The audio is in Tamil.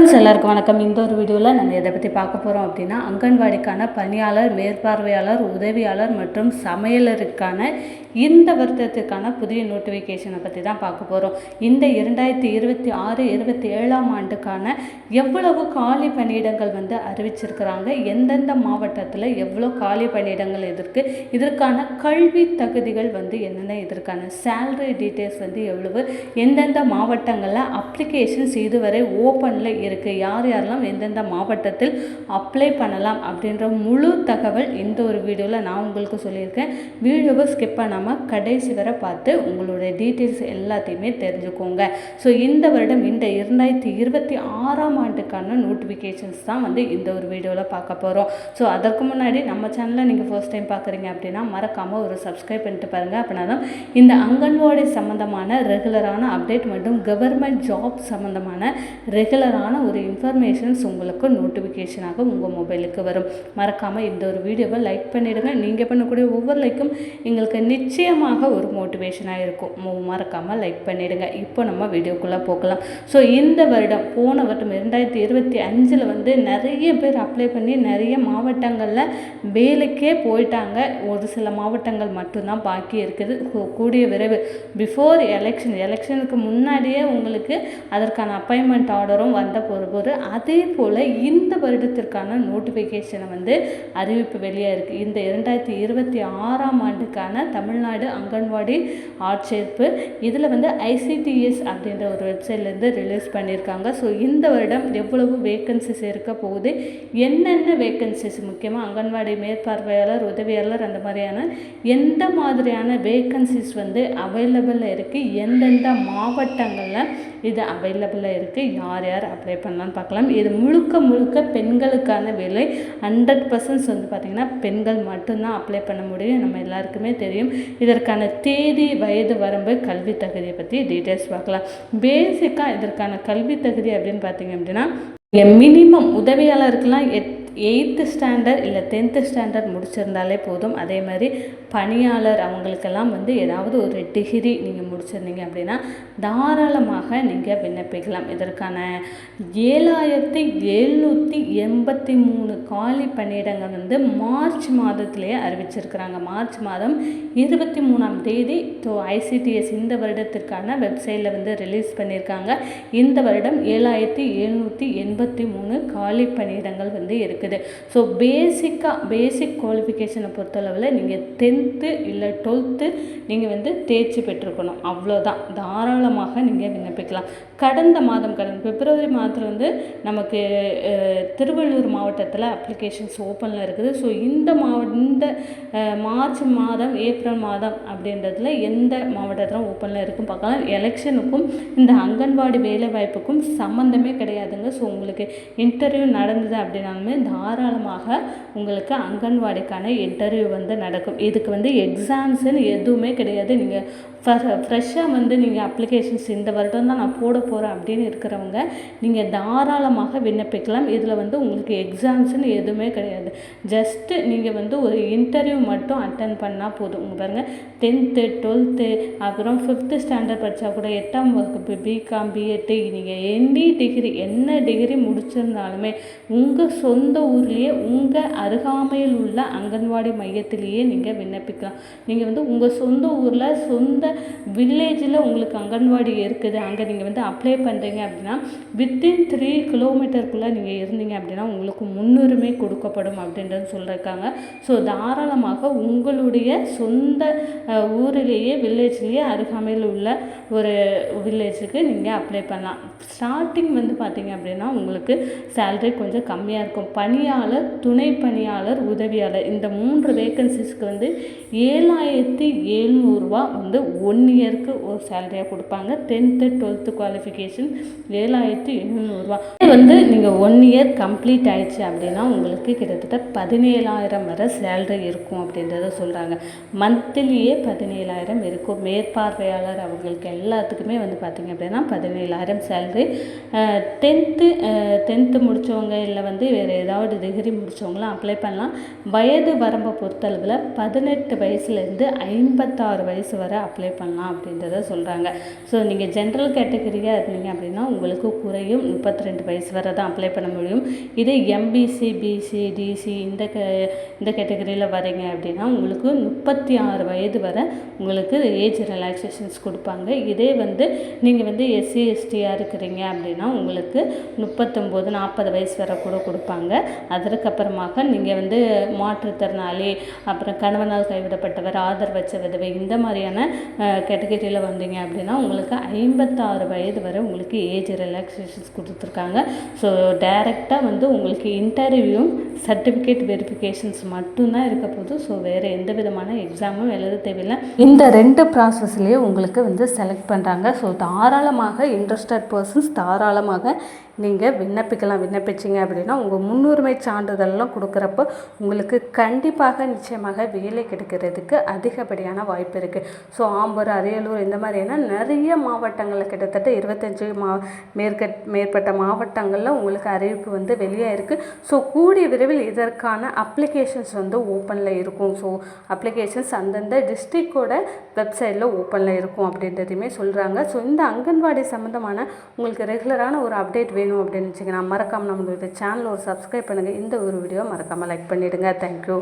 ஃப்ரெண்ட்ஸ் எல்லாருக்கும் வணக்கம். இந்த ஒரு வீடியோவில் நம்ம எதை பற்றி பார்க்க போகிறோம் அப்படின்னா, அங்கன்வாடிக்கான பணியாளர், மேற்பார்வையாளர், உதவியாளர் மற்றும் சமையலருக்கான இந்த வருடத்திற்கான புதிய நோட்டிஃபிகேஷனை பற்றி தான் பார்க்க போகிறோம். இந்த 2026-27 ஆண்டுக்கான எவ்வளவு காலி பணியிடங்கள் அறிவிச்சிருக்கிறாங்க, எந்தெந்த மாவட்டத்தில் எவ்வளோ காலி பணியிடங்கள் இதற்கான கல்வி தகுதிகள் என்னென்ன, இதற்கான சேலரி டீட்டெயில்ஸ் எவ்வளவு, எந்தெந்த மாவட்டங்களில் அப்ளிகேஷன்ஸ் இதுவரை ஓப்பனில் இருக்குது, யார் யாரெல்லாம் எந்தெந்த மாவட்டத்தில் அப்ளை பண்ணலாம் அப்படின்ற முழு தகவல் இந்த ஒரு வீடியோவில் நான் உங்களுக்கு சொல்லியிருக்கேன். வீடியோவை ஸ்கிப் பண்ணாமல் கடைசி வரை பார்த்து உங்களுடைய டீட்டெயில்ஸ் எல்லாத்தையுமே தெரிஞ்சுக்கோங்க. ஸோ இந்த வருடம் இந்த 2026 ஆண்டுக்கான நோட்டிஃபிகேஷன்ஸ் தான் இந்த ஒரு வீடியோவில் பார்க்க போகிறோம். ஸோ அதற்கு முன்னாடி நம்ம சேனலை நீங்கள் ஃபர்ஸ்ட் டைம் பார்க்குறீங்க அப்படின்னா மறக்காமல் ஒரு சப்ஸ்கிரைப் பண்ணிட்டு பாருங்கள். அப்படின்னா தான் இந்த அங்கன்வாடி சம்மந்தமான ரெகுலரான அப்டேட் மற்றும் கவர்மெண்ட் ஜாப் சம்மந்தமான ரெகுலரான ஒரு இன்ஃபர்மேஷன்ஸ் உங்களுக்கு நோட்டிஃபிகேஷனாக உங்கள் மொபைலுக்கு வரும். மறக்காமல் இந்த ஒரு வீடியோவை லைக் பண்ணிவிடுங்க. நீங்கள் பண்ணக்கூடிய ஒவ்வொரு லைக்கும் எங்களுக்கு நிச்சயமாக ஒரு மோட்டிவேஷனாக இருக்கும். மறக்காமல் லைக் பண்ணிவிடுங்க. இப்போ நம்ம வீடியோக்குள்ளே போகலாம். ஸோ இந்த வருடம் போன வருடம் 2025 நிறைய பேர் அப்ளை பண்ணி நிறைய மாவட்டங்களில் வேலைக்கே போயிட்டாங்க. ஒரு சில மாவட்டங்கள் மட்டும்தான் பாக்கி இருக்குது. கூடிய விரைவு பிஃபோர் எலெக்ஷனுக்கு முன்னாடியே உங்களுக்கு அதற்கான அப்பாயின்மெண்ட் ஆர்டரும் வந்த போது அதே போல் இந்த வருடத்திற்கான நோட்டிஃபிகேஷனை அறிவிப்பு வெளியாக இருக்குது. இந்த 2026 ஆண்டுக்கான தமிழ்நாடு அங்கன்வாடி ஆட்சேர்ப்பு இதில் ICTS அப்படின்ற ஒரு வெப்சைட்லேருந்து ரிலீஸ் பண்ணியிருக்காங்க. ஸோ இந்த வருடம் எவ்வளவு வேக்கன்சிஸ் இருக்க போகுது, என்னென்ன வேக்கன்சிஸ், முக்கியமாக அங்கன்வாடி மேற்பார்வையாளர், உதவியாளர், அந்த மாதிரியான எந்த மாதிரியான வேக்கன்சிஸ் அவைலபிளாக இருக்குது, எந்தெந்த மாவட்டங்களில் இது அவைலபிளாக இருக்குது, யார் யார் அப்ளை பண்ணலான்னு பார்க்கலாம். இது முழுக்க பெண்களுக்கான வேலை. 100% பார்த்திங்கன்னா பெண்கள் மட்டும்தான் அப்ளை பண்ண முடியும். நம்ம எல்லாருக்குமே தெரியும். இதற்கான தேதி, வயது வரம்பு, கல்வி தகுதியை பற்றி டீட்டெயில்ஸ் பார்க்கலாம். பேசிக்காக இதற்கான கல்வி தகுதி அப்படின்னு பார்த்திங்க அப்படின்னா, மினிமம் உதவியாளருக்கெல்லாம் 8th ஸ்டாண்டர்ட் இல்லை 10th ஸ்டாண்டர்ட் முடிச்சிருந்தாலே போதும். அதே மாதிரி பணியாளர் அவங்களுக்கெல்லாம் ஏதாவது ஒரு டிகிரி நீங்கள் முடிச்சிருந்தீங்க அப்படின்னா தாராளமாக நீங்கள் விண்ணப்பிக்கலாம். இதற்கான 7783 காலி பணியிடங்கள் மார்ச் மாதத்திலேயே அறிவிச்சிருக்கிறாங்க. மார்ச் மாதம் 23ஆம் தேதி ICTS இந்த வருடத்திற்கான வெப்சைட்டில் ரிலீஸ் பண்ணியிருக்காங்க. இந்த வருடம் 7783 காலி பணியிடங்கள் இருக்குது. ஸோ பேசிக் குவாலிஃபிகேஷனை பொறுத்தளவில் நீங்கள் 10th இல்லை 12th நீங்கள் தேர்ச்சி பெற்றிருக்கணும். அவ்வளோதான். தாராளமாக நீங்கள் விண்ணப்பிக்கலாம். கடந்த பிப்ரவரி மாதத்தில் நமக்கு திருவள்ளூர் மாவட்டத்தில் அப்ளிகேஷன்ஸ் ஓப்பனில் இருக்குது. ஸோ இந்த மார்ச் மாதம், ஏப்ரல் மாதம் அப்படின்றதுல எந்த மாவட்டத்தில் ஓப்பனில் இருக்குன்னு பார்க்கலாம். எலெக்ஷனுக்கும் இந்த அங்கன்வாடி வேலைவாய்ப்புக்கும் சம்மந்தமே கிடையாதுங்க. ஸோ உங்களுக்கு இன்டர்வியூ நடந்தது அப்படின்னாலுமே தாராளமாக உங்களுக்கு அங்கன்வாடிக்கான இன்டர்வியூ நடக்கும். இதுக்கு எக்ஸாம்ஸ்ன்னு எதுவுமே கிடையாது. நீங்கள் ஃப்ரெஷ்ஷாக நீங்கள் அப்ளிகேஷன்ஸ் இந்த வருடம் தான் நான் போட போகிறேன் அப்படின்னு இருக்கிறவங்க நீங்கள் தாராளமாக விண்ணப்பிக்கலாம். இதில் உங்களுக்கு எக்ஸாம்ஸ்ன்னு எதுவுமே கிடையாது. ஜஸ்ட்டு நீங்கள் ஒரு இன்டர்வியூ மட்டும் அட்டன் பண்ணால் போதும். பாருங்கள், 10th 12th அப்புறம் 5th ஸ்டாண்டர்ட் படித்தா கூட 8ஆம் வகுப்பு பிகாம் பிஎட் நீங்கள் என்ன டிகிரி முடிச்சிருந்தாலுமே உங்கள் சொந்த ஊர்லேயே உங்கள் அருகாமையில் உள்ள அங்கன்வாடி மையத்திலேயே நீங்கள் விண்ணப்பிக்கலாம். நீங்கள் உங்கள் சொந்த ஊரில் சொந்த வில்லேஜில் உங்களுக்கு அங்கன்வாடி இருக்குது, அங்கே நீங்கள் அப்ளை பண்ணுறீங்க அப்படின்னா வித்தின் 3 கிலோமீட்டருக்குள்ளே நீங்கள் இருந்தீங்க அப்படின்னா உங்களுக்கு முன்னுரிமை கொடுக்கப்படும் அப்படின்றது சொல்லியிருக்காங்க. ஸோ தாராளமாக உங்களுடைய சொந்த ஊரிலேயே வில்லேஜ்லேயே அருகாமையில் உள்ள ஒரு வில்லேஜுக்கு நீங்கள் அப்ளை பண்ணலாம். ஸ்டார்டிங் பார்த்திங்க அப்படின்னா உங்களுக்கு சேலரி கொஞ்சம் கம்மியாக இருக்கும். பணியாளர், துணை பணியாளர், உதவியாளர் இந்த 3 வேக்கன்சிஸ்க்கு 7700 ரூபா 1 இயருக்கு ஒரு சேலரியாக கொடுப்பாங்க. 10th 12th குவாலிஃபிகேஷன் 7700 ரூபா. நீங்கள் 1 இயர் கம்ப்ளீட் ஆயிடுச்சு அப்படின்னா உங்களுக்கு கிட்டத்தட்ட 17,000 வரை சேலரி இருக்கும் அப்படின்றத சொல்கிறாங்க. மந்த்லியே 17,000 இருக்கும். மேற்பார்வையாளர் அவங்களுக்கு எல்லாத்துக்குமே பார்த்திங்க அப்படின்னா 17,000 சேலரி. 10th முடித்தவங்க இல்லை வேறு ஏதாவது டிகிரி முடித்தவங்களாம் அப்ளை பண்ணலாம். வயது வரம்பை பொறுத்தளவில் 18 வயசுலேருந்து 56 வயசு வரை அப்ளை அப்ளை பண்ணலாம் அப்படின்றத சொல்கிறாங்க. ஸோ நீங்கள் ஜென்ரல் கேட்டகரியாக இருந்தீங்க அப்படின்னா உங்களுக்கு குறையும் 32 வயசு வரை தான் அப்ளை பண்ண முடியும். இதே எம்பிசி, பிசி, டிசி இந்த கேட்டகரியில் வரீங்க அப்படின்னா உங்களுக்கு 36 வயது வரை உங்களுக்கு ஏஜ் ரிலாக்ஸேஷன்ஸ் கொடுப்பாங்க. இதே வந்து நீங்கள் வந்து எஸ்சி எஸ்டியாக இருக்கிறீங்க அப்படின்னா உங்களுக்கு 39 40 வயசு வரை கூட கொடுப்பாங்க. அதற்கப்புறமாக நீங்கள் வந்து மாற்றுத்திறனாளி, அப்புறம் கணவனால் கைவிடப்பட்டவர், ஆதரவற்ற விதவை, இந்த மாதிரியான கேட்டகரியில் வந்தீங்க அப்படின்னா உங்களுக்கு 56 வயது வரை உங்களுக்கு ஏஜ் ரிலாக்ஸேஷன்ஸ் கொடுத்துருக்காங்க. ஸோ டைரெக்டாக வந்து உங்களுக்கு இன்டர்வியூ சர்டிஃபிகேட் வெரிஃபிகேஷன்ஸ் மட்டும்தான் இருக்க போகுது. ஸோ வேறு எந்த விதமான எக்ஸாமும் எழுத தேவையில்லை. இந்த 2 ப்ராசஸ்லேயே உங்களுக்கு வந்து செலக்ட் பண்ணுறாங்க. ஸோ தாராளமாக இன்ட்ரெஸ்டட் பர்சன்ஸ் தாராளமாக நீங்கள் விண்ணப்பிச்சிங்க அப்படின்னா உங்கள் முன்னுரிமை சான்றிதழ்லாம் கொடுக்குறப்போ உங்களுக்கு கண்டிப்பாக நிச்சயமாக வேலை கிடைக்கிறதுக்கு அதிகப்படியான வாய்ப்பு இருக்குது. ஸோ ஆம்பூர், அரியலூர் இந்த மாதிரியான நிறைய மாவட்டங்களில் கிட்டத்தட்ட 25 மேற்பட்ட மாவட்டங்களில் உங்களுக்கு அறிவிப்பு வந்து வெளியே இருக்குது. ஸோ கூடிய விரைவில் இதற்கான அப்ளிகேஷன்ஸ் வந்து ஓப்பனில் இருக்கும். ஸோ அப்ளிகேஷன்ஸ் அந்தந்த டிஸ்ட்ரிக்டோட வெப்சைட்டில் ஓப்பனில் இருக்கும் அப்படின்றதையுமே சொல்கிறாங்க. ஸோ இந்த அங்கன்வாடி சம்மந்தமான உங்களுக்கு ரெகுலரான ஒரு அப்டேட் வேணும் அப்படின்னு வச்சுக்கோங்க, மறக்காமல் நம்மளுடைய சேனல் ஒரு சப்ஸ்கிரைப் பண்ணுங்கள். இந்த ஒரு வீடியோ மறக்காமல் லைக் பண்ணிவிடுங்க. தேங்க்யூ.